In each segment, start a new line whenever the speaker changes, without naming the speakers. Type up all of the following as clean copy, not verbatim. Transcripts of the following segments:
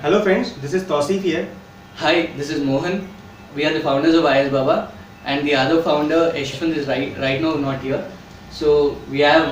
Hello friends, this is Tausif here.
Hi, this is Mohan. We are the founders of IASbaba, and the other founder, Yashwant, is right now not here. So we have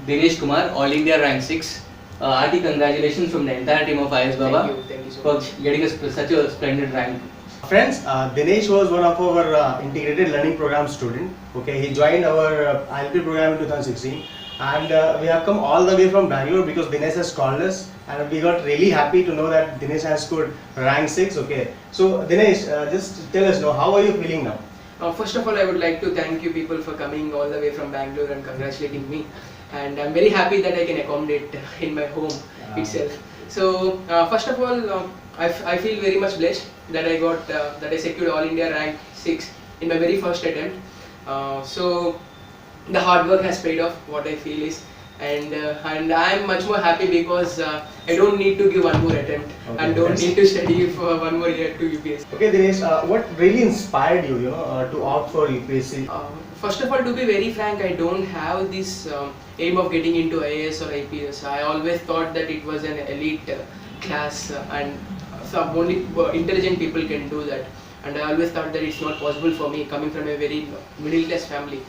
Dinesh Kumar, All India Rank 6. Aarti, congratulations from the entire team of IASbaba.
Thank you so
for
much.
getting us such a splendid rank.
Friends, Dinesh was one of our integrated learning program student. Okay, he joined our ILP program in 2016, and we have come all the way from Bangalore because Dinesh has called us, and we got really happy to know that Dinesh has scored rank 6. Okay, so Dinesh, just tell us now, how are you feeling now?
First of all, I would like to thank you people for coming all the way from Bangalore and congratulating me. And I'm very happy that I can accommodate in my home itself. So first of all, I feel very much blessed that I got that I secured All India rank 6 in my very first attempt. So the hard work has paid off. What I feel is, and I'm much more happy because I don't need to give one more attempt and don't need to study for one more year to UPSC.
Okay, Dinesh, what really inspired you, to opt for UPSC?
First of all, to be very frank, I don't have this aim of getting into IAS or IPS. I always thought that it was an elite class and some only intelligent people can do that. And I always thought that it's not possible for me coming from a very middle class family.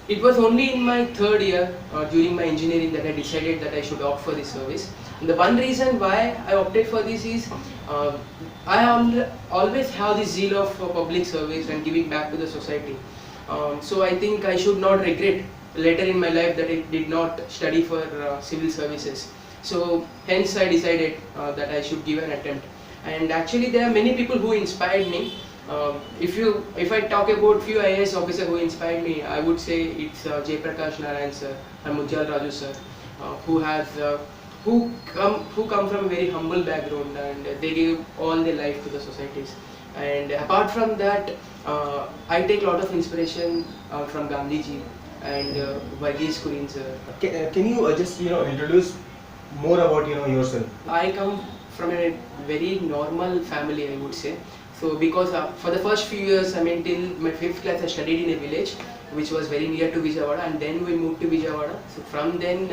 It was only in my third year during my engineering that I decided that I should opt for this service. And the one reason why I opted for this is I always have this zeal of public service and giving back to the society. So I think I should not regret later in my life that I did not study for civil services. So hence I decided that I should give an attempt. And actually there are many people who inspired me. If I talk about few IAS officers who inspired me, I would say it's Jay Prakash Narayan sir and Mujjal Raju sir, who come from a very humble background and they give all their life to the societies. And apart from that, I take a lot of inspiration from Gandhiji and Varghese Kurin sir.
Can you just introduce more about yourself?
I come from a very normal family, I would say. So because for the first few years, I mean till my 5th class, I studied in a village which was very near to Vijayawada, and then we moved to Vijayawada. So from then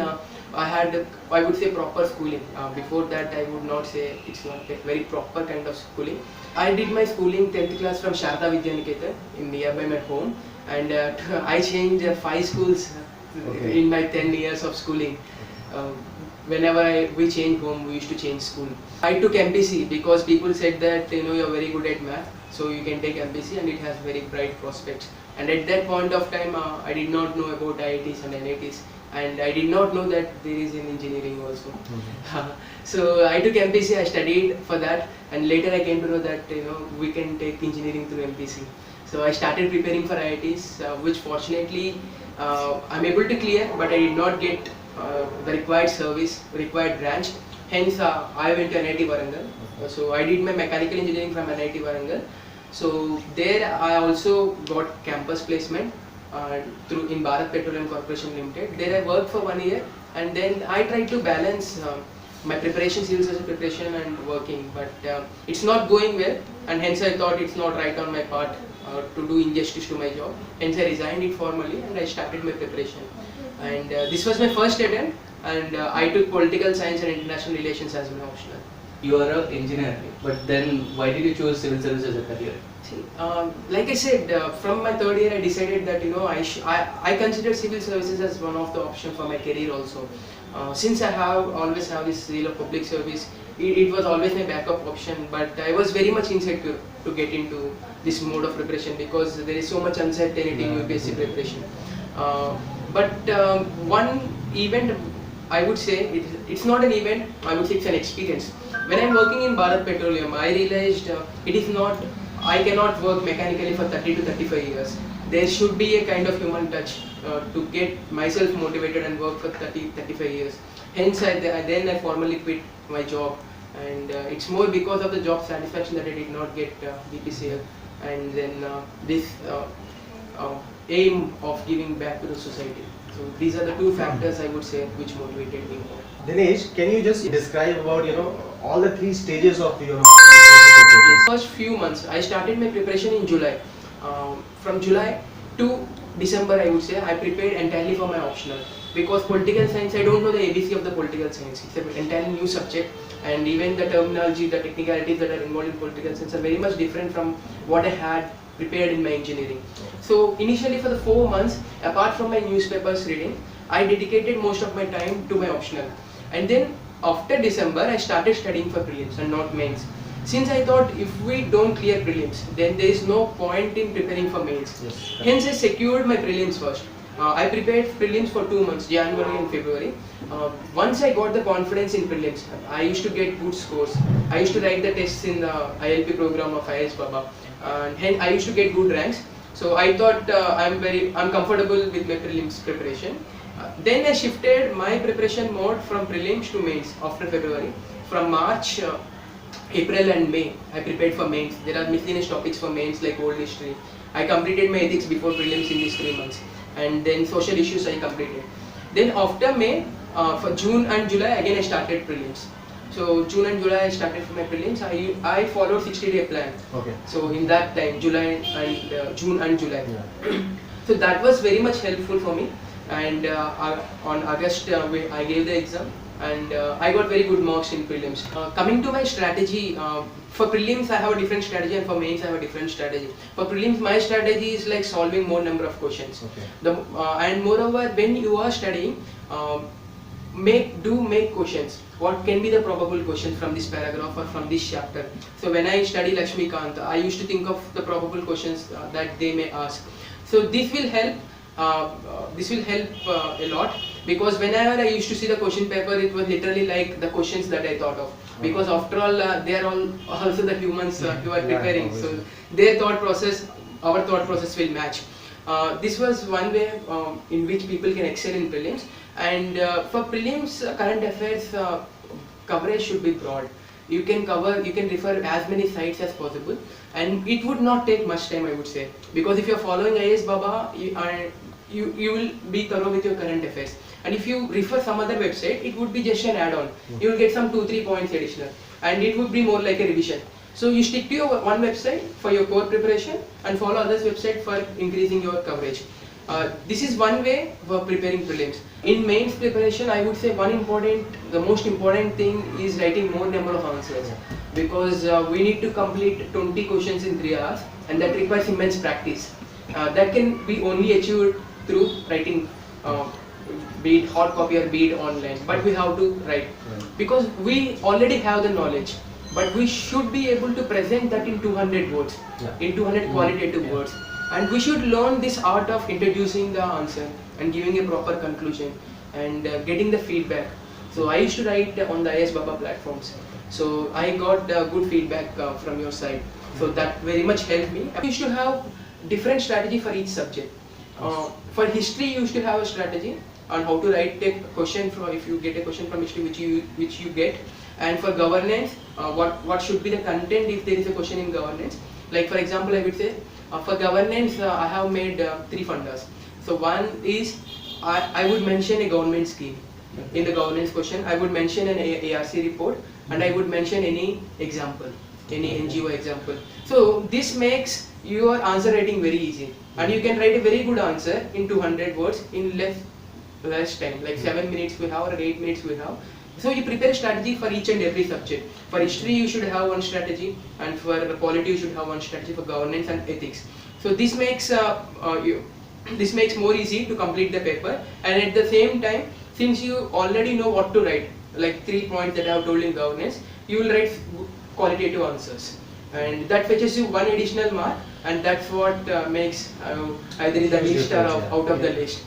I had, I would say, proper schooling. Before that, I would not say it's not a very proper kind of schooling. I did my schooling 10th class from Sharda Vidyaniketan in nearby my home, and I changed 5 schools in my 10 years of schooling. Whenever we change home, we used to change school. I took MPC because people said that you're very good at math, so you can take MPC and it has very bright prospects. And at that point of time, I did not know about IITs and NITs, and I did not know that there is an engineering also. So I took MPC, I studied for that, and later I came to know that we can take engineering through MPC. So I started preparing for IITs, which fortunately I'm able to clear, but I did not get the required service, required branch. Hence, I went to NIT Warangal. So I did my mechanical engineering from NIT Warangal. So there I also got campus placement through in Bharat Petroleum Corporation Limited. There I worked for 1 year, and then I tried to balance my preparation, civil service preparation and working, but it's not going well, and hence I thought it's not right on my part to do injustice to my job. Hence I resigned it formally and I started my preparation. And this was my first attempt, and I took political science and international relations as my optional.
You are an engineer, but then why did you choose civil service as a career?
See, like I said, from my third year I decided that I consider civil services as one of the options for my career also. Since I always have this zeal of public service, it was always my backup option, but I was very much insecure to get into this mode of preparation because there is so much uncertainty in UPSC preparation. But one event, I would say, it's not an event, I would say it's an experience. When I'm working in Bharat Petroleum, I realized I cannot work mechanically for 30 to 35 years. There should be a kind of human touch to get myself motivated and work for 30-35 years. Hence, then I formally quit my job, and it's more because of the job satisfaction that I did not get BPCL, and then this aim of giving back to the society. So these are the two factors I would say which motivated me more.
Dinesh, can you just describe about all the 3 stages of your
First few months, I started my preparation in July. From July to December, I would say, I prepared entirely for my optional. Because political science, I don't know the ABC of the political science. It's an entirely new subject, and even the terminology, the technicalities that are involved in political science are very much different from what I had prepared in my engineering. So initially for the 4 months, apart from my newspapers reading, I dedicated most of my time to my optional. And then after December, I started studying for prelims and not mains. Since I thought if we don't clear prelims, then there is no point in preparing for mains.
Yes.
Hence I secured my prelims first. I prepared prelims for 2 months, January and February. Once I got the confidence in prelims, I used to get good scores. I used to write the tests in the ILP program of IASbaba, and hence I used to get good ranks. So I thought I'm comfortable with my prelims preparation. Then I shifted my preparation mode from prelims to mains after February. From March, April and May, I prepared for mains. There are miscellaneous topics for mains like old history. I completed my ethics before prelims in these 3 months. And then social issues I completed. Then after May, for June and July, again I started prelims. So June and July I started for my prelims. I followed 60-day plan.
Okay.
So in that time, July and June and July.
Yeah.
So that was very much helpful for me. And on August, I gave the exam, and I got very good marks in prelims. Coming to my strategy, for prelims I have a different strategy, and for mains I have a different strategy. For prelims, my strategy is like solving more number of questions.
Okay.
And moreover, when you are studying, make questions. What can be the probable question from this paragraph or from this chapter? So when I study Lakshmikant, I used to think of the probable questions that they may ask. So this will help. A lot, because whenever I used to see the question paper, it was literally like the questions that I thought of. Because after all, they are all also the humans who are preparing. So their thought process, our thought process will match. This was one way in which people can excel in prelims. And for prelims, current affairs coverage should be broad. You can refer as many sites as possible, and it would not take much time, I would say, because if you are following IASbaba, you will be thorough with your current affairs. And if you refer some other website, it would be just an add-on. You will get some 2-3 points additional, and it would be more like a revision. So you stick to your one website for your core preparation and follow others website for increasing your coverage. This is one way for preparing prelims. In mains preparation, I would say the most important thing is writing more number of answers, because we need to complete 20 questions in 3 hours, and that requires immense practice. That can be only achieved through writing, be it hard copy or be it online, but we have to write, because we already have the knowledge, but we should be able to present that in 200 words, in 200 qualitative words. And we should learn this art of introducing the answer and giving a proper conclusion and getting the feedback. So I used to write on the IASbaba platforms. So I got good feedback from your side. So that very much helped me. I used to have different strategy for each subject. For history, you used to have a strategy on how to write a question from, if you get a question from history which you get. And for governance, what should be the content if there is a question in governance. Like for example, I would say, for governance, I have made 3 fundas. So one is, I would mention a government scheme. In the governance question, I would mention an ARC report, and I would mention any example, any NGO example. So this makes your answer writing very easy, and you can write a very good answer in 200 words in less time, like 7 minutes we have or 8 minutes we have. So you prepare a strategy for each and every subject. For history, you should have one strategy, and for polity, you should have one strategy, for governance and ethics. So this makes more easy to complete the paper, and at the same time, since you already know what to write, like 3 points that I have told in governance, you will write qualitative answers, and that fetches you 1 additional mark, and that's what makes either in the list or out of the list.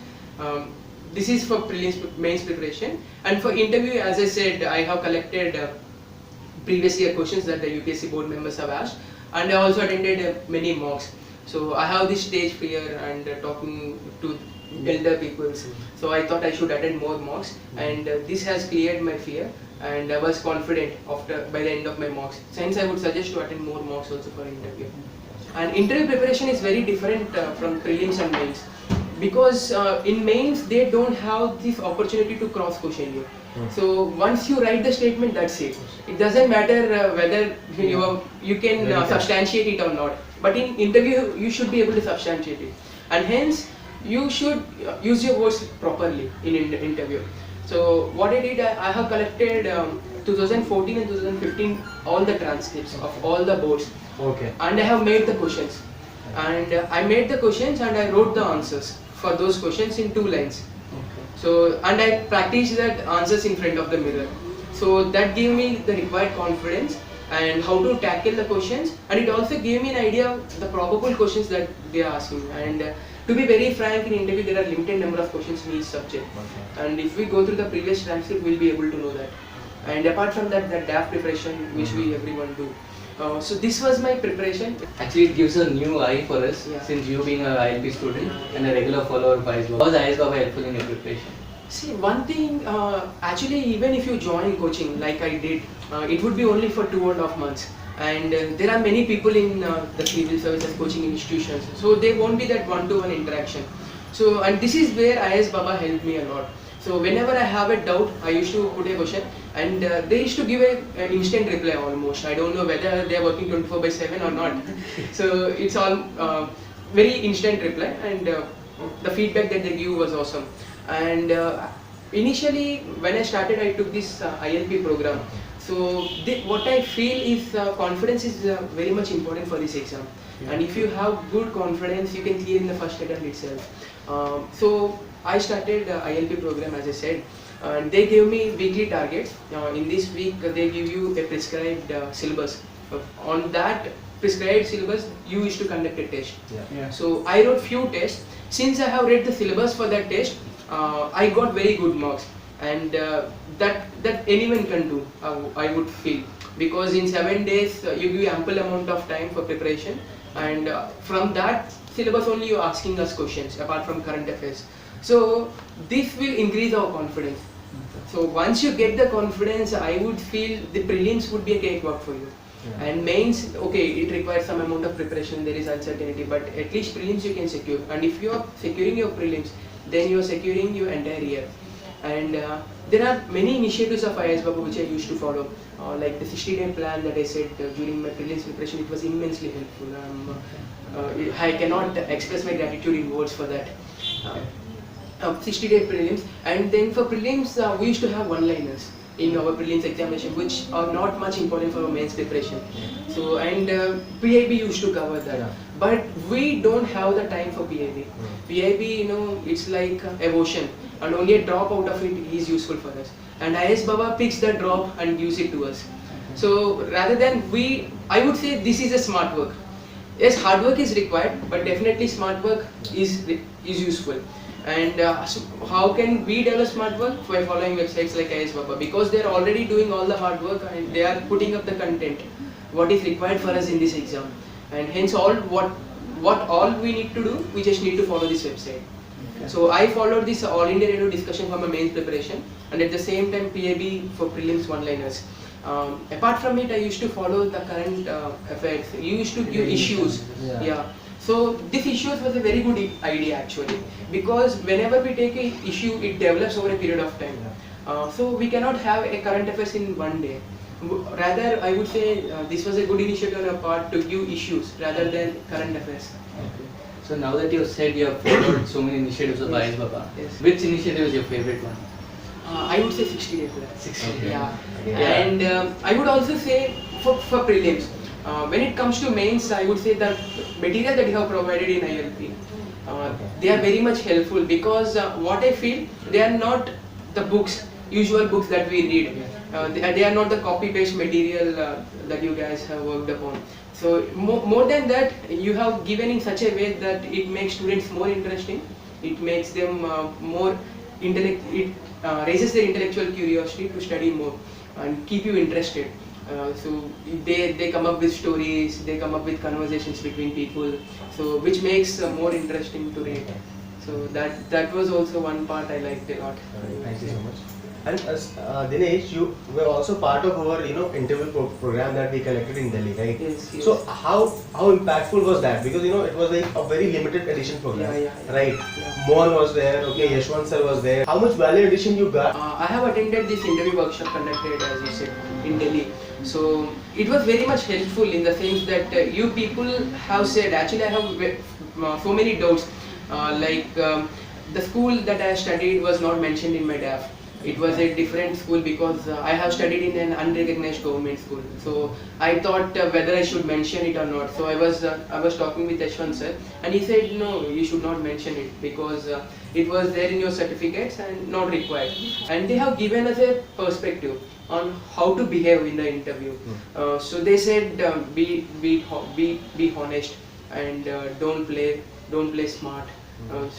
This is for prelims, mains preparation. And for interview, as I said, I have collected previous year questions that the UPSC board members have asked, and I also attended many mocks. So I have this stage fear and talking to elder people. So I thought I should attend more mocks, and this has cleared my fear, and I was confident by the end of my mocks. Since I would suggest to attend more mocks also for interview. And interview preparation is very different from prelims and mains. Because in mains, they don't have this opportunity to cross question you. So once you write the statement, that's it. It doesn't matter whether you can substantiate it or not. But in interview, you should be able to substantiate it. And hence, you should use your words properly in interview. So what I did, I have collected 2014 and 2015 all the transcripts of all the boards,
Okay.
and I have made the questions, and I made the questions and I wrote the answers for those questions in 2 lines. So, and I practiced that answers in front of the mirror. So that gave me the required confidence and how to tackle the questions, and it also gave me an idea of the probable questions that they are asking. And to be very frank, in interview there are limited number of questions in each subject, and if we go through the previous transcript, we'll be able to know that. And apart from that, the DAF preparation which we everyone do. So this was my preparation.
Actually, it gives a new eye for us,
Yeah.
since you being a ILP student and a regular follower of IASbaba. How was IASbaba helpful in your preparation?
See, one thing, actually even if you join coaching like I did, it would be only for 2.5 months. And there are many people in the civil services coaching institutions, so there won't be that one-to-one interaction. So, and this is where IASbaba helped me a lot. So whenever I have a doubt, I used to put a question, and they used to give an instant reply almost. I don't know whether they are working 24/7 or not. So it's all very instant reply, and the feedback that they give was awesome. And initially when I started, I took this ILP program. So what I feel is confidence is very much important for this exam. And if you have good confidence, you can clear in the first attempt itself. So I started ILP program, as I said, and they gave me weekly targets. In this week they give you a prescribed syllabus. On that prescribed syllabus, you used to conduct a test.
Yeah.
So I wrote few tests. Since I have read the syllabus for that test, I got very good marks, and that anyone can do, I would feel, because in 7 days you give ample amount of time for preparation, and from that syllabus only you are asking us questions apart from current affairs. So this will increase our confidence. So once you get the confidence, I would feel the prelims would be a cakewalk for you.
Yeah.
And mains, okay, it requires some amount of preparation, there is uncertainty, but at least prelims you can secure. And if you are securing your prelims, then you are securing your entire year. And there are many initiatives of IASbaba which I used to follow, like the 60-day plan that I said during my prelims preparation. It was immensely helpful. I cannot express my gratitude in words for that. 60-day prelims, and then for prelims we used to have one-liners in our prelims examination, which are not much important for our mains preparation. So, and PIB used to cover that.
Yeah.
But we don't have the time for PIB. PIB, you know, it's like a ocean, and only a drop out of it is useful for us. And IASbaba picks that drop and gives it to us. So rather than I would say this is a smart work. Yes, hard work is required, but definitely smart work is useful. And so how can we develop smart work? By following websites like IASbaba, because they are already doing all the hard work and they are putting up the content what is required for us in this exam. And hence what all we need to do, we just need to follow this website. Okay. So I followed this all India radio discussion for my mains preparation, and at the same time PIB for prelims one-liners. Apart from it, I used to follow the current affairs. You used to give issues. Yeah. So this issues was a very good idea actually, because whenever we take a issue, it develops over a period of time. So we cannot have a current affairs in one day. Rather, I would say this was a good initiative on our part to give issues rather than current affairs.
Okay. So now that you have said you have followed so many initiatives of IASbaba,
Yes.
which initiative is your favorite one?
I would say 60-day plan.
60.
Yeah.
Yeah.
And I would also say for prelims, when it comes to mains, I would say the material that you have provided in ILP, they are very much helpful, because what I feel, they are not the usual books that we read. They are not the copy-paste material that you guys have worked upon. So more than that, you have given in such a way that it makes students more interesting. It makes them more it raises their intellectual curiosity to study more and keep you interested. So they come up with stories, they come up with conversations between people, so which makes more interesting to read. So that was also one part I liked a lot.
Thank you so much. And Dinesh, you were also part of our interview program that we conducted in Delhi, right?
Yes, yes.
So how impactful was that? Because it was like a very limited edition program,
Yeah.
right?
Yeah.
Mohan was there, okay, Yashwant sir was there. How much value addition you got?
I have attended this interview workshop conducted, as you said, in Delhi. So it was very much helpful in the sense that you people have said, actually I have so many doubts. The school that I studied was not mentioned in my DAF. It was a different school because I have studied in an unrecognized government school. So I thought whether I should mention it or not. So I was talking with Yashwant sir, and he said no, you should not mention it because it was there in your certificates and not required. And they have given us a perspective on how to behave in the interview. So they said be honest and don't play smart.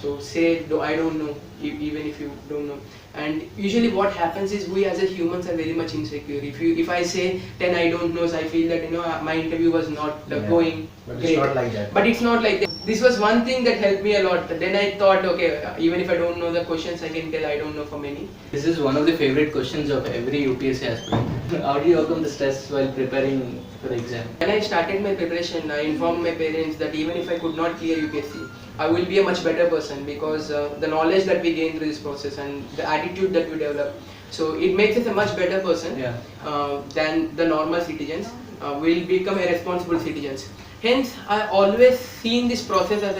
So say I don't know, even if you don't know. And usually what happens is we as a humans are very much insecure. If I say 10 I don't know, so I feel that my interview was not going
but
great.
it's not like that.
But it's not like that. This was one thing that helped me a lot. Then I thought, okay, even if I don't know the questions, I can tell I don't know for many.
This is one of the favorite questions of every UPSC aspirant. How do you overcome the stress while preparing for the exam?
When I started my preparation, I informed my parents that even if I could not clear UPSC, I will be a much better person because the knowledge that we gain through this process and the attitude that we develop, so it makes us a much better person than the normal citizens. Will become a responsible citizens. Hence, I always seen this process as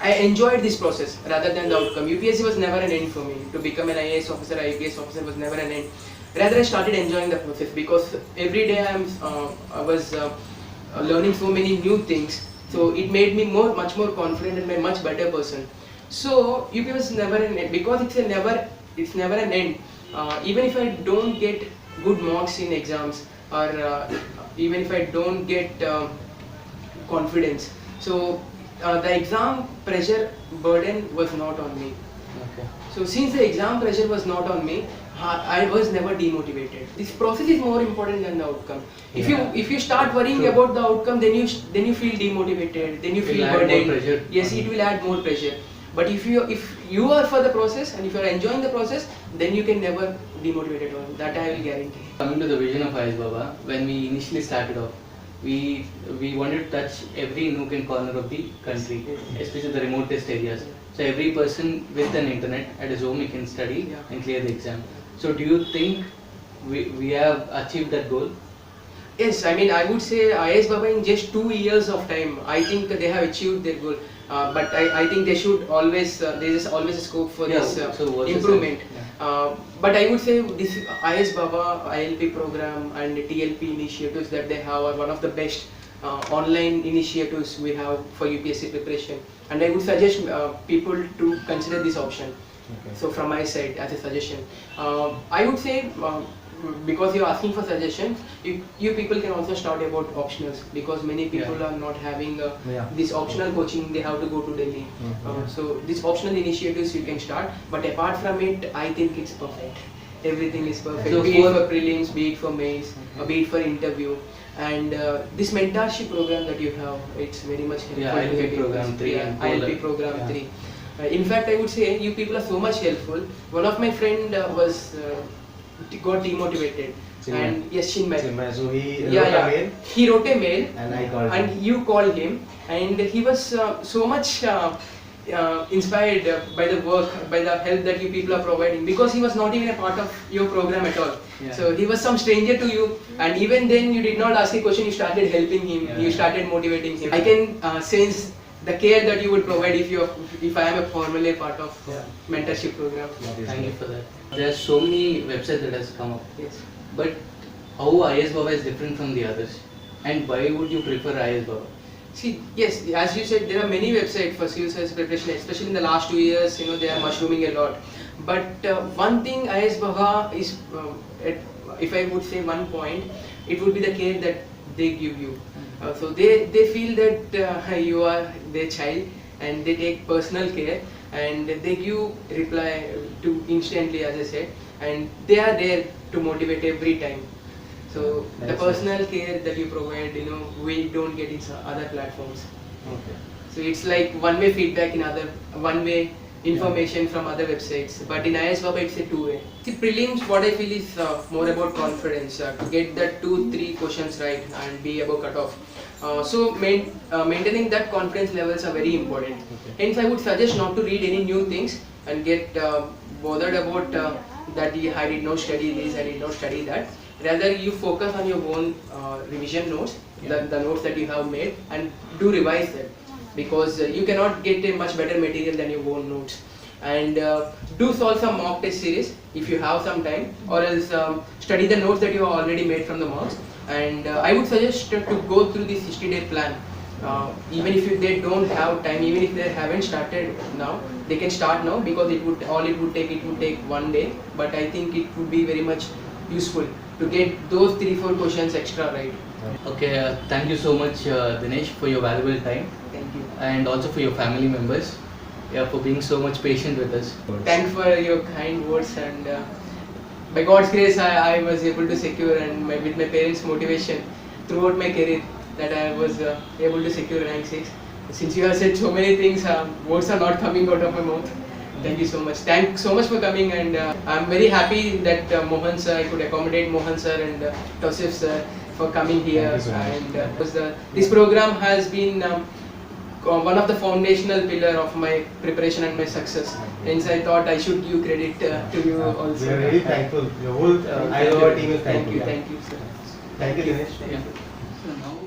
I enjoyed this process rather than the outcome. UPSC was never an end for me. To become an IAS officer, IPS officer was never an end. Rather, I started enjoying the process because every day I was learning so many new things. So it made me much more confident and a much better person. So UP was never an end because it's never an end. Even if I don't get good marks in exams or even if I don't get confidence, so the exam pressure burden was not on me.
Okay.
So since the exam pressure was not on me, I was never demotivated. This process is more important than the outcome. If you start worrying about the outcome, then you feel demotivated. Then you feel burdened. Yes, it will add more pressure. But if you are for the process and if you are enjoying the process, then you can never demotivate at all. That I will guarantee.
Coming to the vision of IASbaba, when we initially started off, we wanted to touch every nook and corner of the country, especially the remotest areas. So every person with an internet at his home, he can study and clear the exam. So do you think we have achieved that goal?
Yes, I mean I would say IASbaba in just 2 years of time, I think they have achieved their goal. But I think they should always there is always a scope for this improvement. But I would say this IASbaba, ILP program and TLP initiatives that they have are one of the best online initiatives we have for UPSC preparation. And I would suggest people to consider this option.
Okay.
So from my side as a suggestion, I would say because you're asking for suggestions, you people can also start about optionals because many people are not having this optional coaching. They have to go to Delhi. So these optional initiatives you can start, but apart from it, I think it's perfect. Everything is perfect. So be it for prelims, be it for mains, be it for interview. And this mentorship program that you have, it's very much helpful.
ILP program 3 and
ILP program 3. In fact, I would say you people are so much helpful. One of my friend got demotivated. And yes, Chinmay.
So he wrote a mail.
He wrote a mail.
And I called him.
And you called him. And he was so much inspired by the work, by the help that you people are providing, because he was not even a part of your program at all. So he was some stranger to you, and even then you did not ask a question, you started helping him, you started motivating him. I can sense the care that you would provide if I am a formally part of mentorship program.
Thank you for that. There are so many websites that has come up.
Yes.
But how IASbaba is different from the others, and why would you prefer IASbaba?
See, yes, as you said, there are many websites for civil service preparation, especially in the last 2 years, they are mushrooming a lot. But one thing IASbaba is, if I would say one point, it would be the care that they give you. So they feel that you are their child and they take personal care and they give reply to instantly, as I said, and they are there to motivate every time. So the personal care that you provide, we don't get in other platforms.
Okay.
So it's like one-way feedback in one-way information from other websites. But in IASbaba, it's a two-way. See, prelims, what I feel is more about confidence, to get that 2-3 questions right and be above cutoff. So maintaining that confidence levels are very important. Okay. Hence, I would suggest not to read any new things and get bothered about that I did not study this, I did not study that. Rather, you focus on your own revision notes, the notes that you have made, and do revise them. because you cannot get a much better material than your own notes. And do solve some mock test series if you have some time, or else study the notes that you have already made from the mocks. And I would suggest to go through the 60-day plan. Even if they don't have time, even if they haven't started now, they can start now, because it would take 1 day, but I think it would be very much useful to get those 3-4 questions extra right.
Okay, thank you so much, Dinesh, for your valuable time,
Thank you.
and also for your family members, for being so much patient with us.
Thanks for your kind words, and by God's grace I was able to secure, and with my parents' motivation throughout my career, that I was able to secure rank 6. Since you have said so many things, words are not coming out of my mouth. Thank you so much. Thanks so much for coming, and I'm very happy that Mohan sir, I could accommodate Mohan sir and Tosif sir for coming here. And this program has been one of the foundational pillar of my preparation and my success. Hence I thought I should give credit to you also.
We are really thankful. Your whole IASbaba team is thankful.
Thank you, sir.
Thank you, Dinesh.
Yeah. So now